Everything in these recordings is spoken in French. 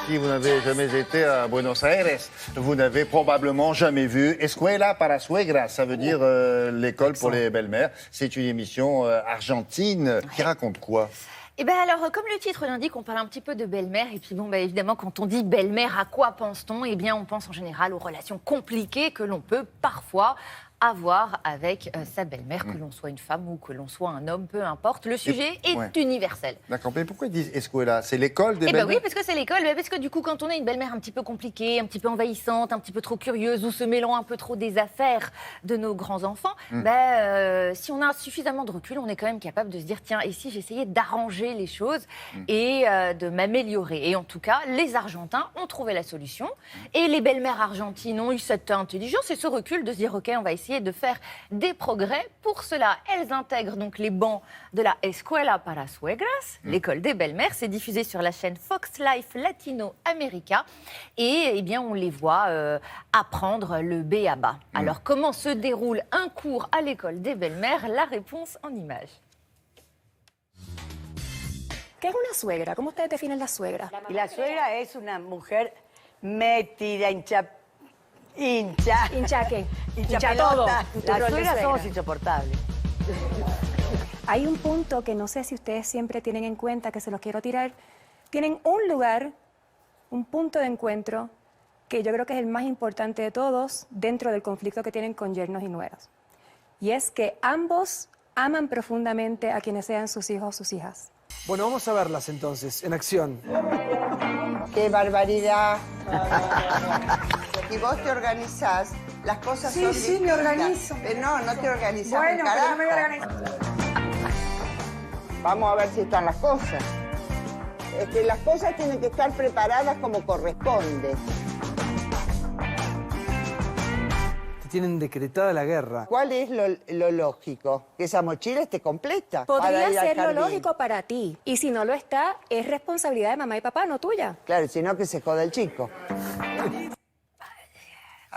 si vous n'avez jamais été à Buenos Aires, vous n'avez probablement jamais vu Escuela para Suegras. Ça veut dire l'école pour les belles-mères. C'est une émission argentine qui raconte quoi? Eh bien alors, comme le titre l'indique, on parle un petit peu de belle-mère. Et puis bon, bah, évidemment, quand on dit belle-mère, à quoi pense-t-on? Eh bien, on pense en général aux relations compliquées que l'on peut parfois avoir avec sa belle-mère, que l'on soit une femme ou que l'on soit un homme, peu importe. Le sujet est universel. D'accord, mais pourquoi ils disent Escuela? C'est l'école des Eh belles-mères? bien oui, parce que c'est l'école. Parce que du coup, quand on a une belle-mère un petit peu compliquée, un petit peu envahissante, un petit peu trop curieuse, ou se mêlant un peu trop des affaires de nos grands-enfants, si on a suffisamment de recul, on est quand même capable de se dire, tiens, et si j'essayais d'arranger les choses et de m'améliorer? Et en tout cas, les Argentins ont trouvé la solution. Et les belles-mères argentines ont eu cette intelligence et ce recul de se dire, OK, on va essayer de faire des progrès. Pour cela, elles intègrent donc les bancs de la Escuela para Suegras, l'école des belles-mères. C'est diffusé sur la chaîne Fox Life Latino America. Et eh bien, on les voit apprendre le b.a.-ba. Alors, comment se déroule un cours à l'école des belles-mères? La réponse en images. ¿Qué es una suegra? ¿Cómo ustedes definen la suegra? Y la suegra es una mujer metida, hincha ¿Hincha qué? hincha todo. pelota. Tu Las rol de suegras suegra. somos insoportables. Hay un punto que no sé si ustedes siempre tienen en cuenta, que se los quiero tirar. Tienen un lugar, un punto de encuentro, que yo creo que es el más importante de todos dentro del conflicto que tienen con yernos y nueras. Y es que ambos aman profundamente a quienes sean sus hijos o sus hijas. Bueno, vamos a verlas entonces, en acción. ¡Qué barbaridad! Si vos te organizás, las cosas son Sí, me distintas. organizo. No, no te organizás. Bueno, un pero no me voy a carajo. organizar. Vamos a ver si están las cosas. Es que las cosas tienen que estar preparadas como corresponde. Tienen decretada la guerra. ¿Cuál es lo lógico? Que esa mochila esté completa. para Podría ir al ser lo jardín. lógico para ti. Y si no lo está, es responsabilidad de mamá y papá, no tuya. Claro, si no que se joda el chico.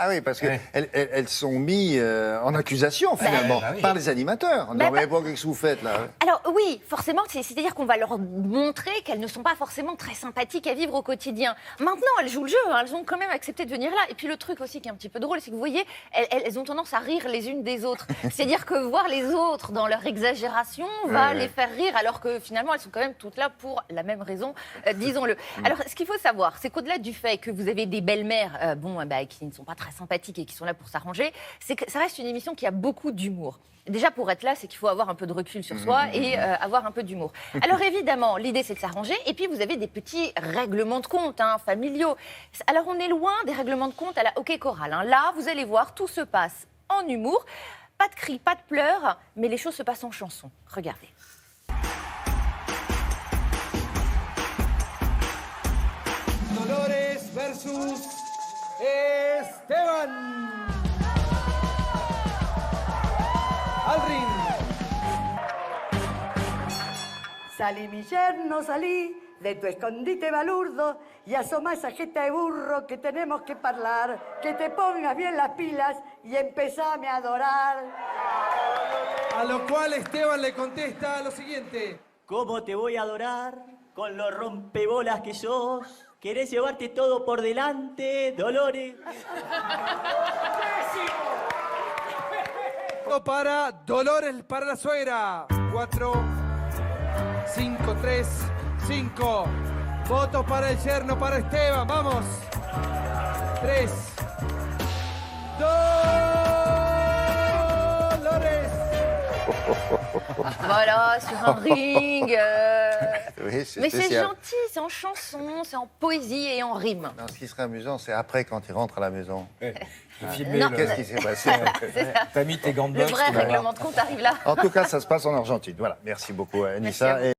Ah oui, parce qu'elles sont mises en accusation, finalement, par les animateurs. Non, mais qu'est-ce que vous faites, là? Alors oui, forcément, c'est-à-dire qu'on va leur montrer qu'elles ne sont pas forcément très sympathiques à vivre au quotidien. Maintenant, elles jouent le jeu, hein, elles ont quand même accepté de venir là. Et puis le truc aussi qui est un petit peu drôle, c'est que vous voyez, elles ont tendance à rire les unes des autres. C'est-à-dire que voir les autres dans leur exagération va les faire rire, alors que finalement, elles sont quand même toutes là pour la même raison, disons-le. Alors, ce qu'il faut savoir, c'est qu'au-delà du fait que vous avez des belles-mères qui ne sont pas très sympathiques et qui sont là pour s'arranger, c'est que ça reste une émission qui a beaucoup d'humour. Déjà, pour être là, c'est qu'il faut avoir un peu de recul sur soi et avoir un peu d'humour. Alors évidemment, l'idée, c'est de s'arranger. Et puis, vous avez des petits règlements de compte familiaux. Alors, on est loin des règlements de compte à la hockey choral. Là, vous allez voir, tout se passe en humour. Pas de cris, pas de pleurs, mais les choses se passent en chanson. Regardez. Dolores versus Esteban. Al ring. Salí, mi yerno, salí de tu escondite balurdo y asoma esa jeta de burro que tenemos que hablar, que te pongas bien las pilas y empezame a adorar. A lo cual Esteban le contesta lo siguiente. ¿Cómo te voy a adorar con los rompebolas que sos? ¿Querés llevarte todo por delante, Dolores? Para Dolores, para la suegra. 4, 5, 3, 5. Votos para el yerno, para Esteban. Vamos. 3, 2. Dolores. Voilà, sur un ring. Oui, c'est Mais c'est spécial. gentil, c'est en chanson, c'est en poésie et en rime. Non, ce qui serait amusant, c'est après, quand il rentre à la maison. Non. Qu'est-ce qui s'est passé? T'as mis tes gants de Le boxe. vrai tu vas voir. règlement de compte arrive là. En tout cas, ça se passe en Argentine. Voilà, merci beaucoup, Anissa.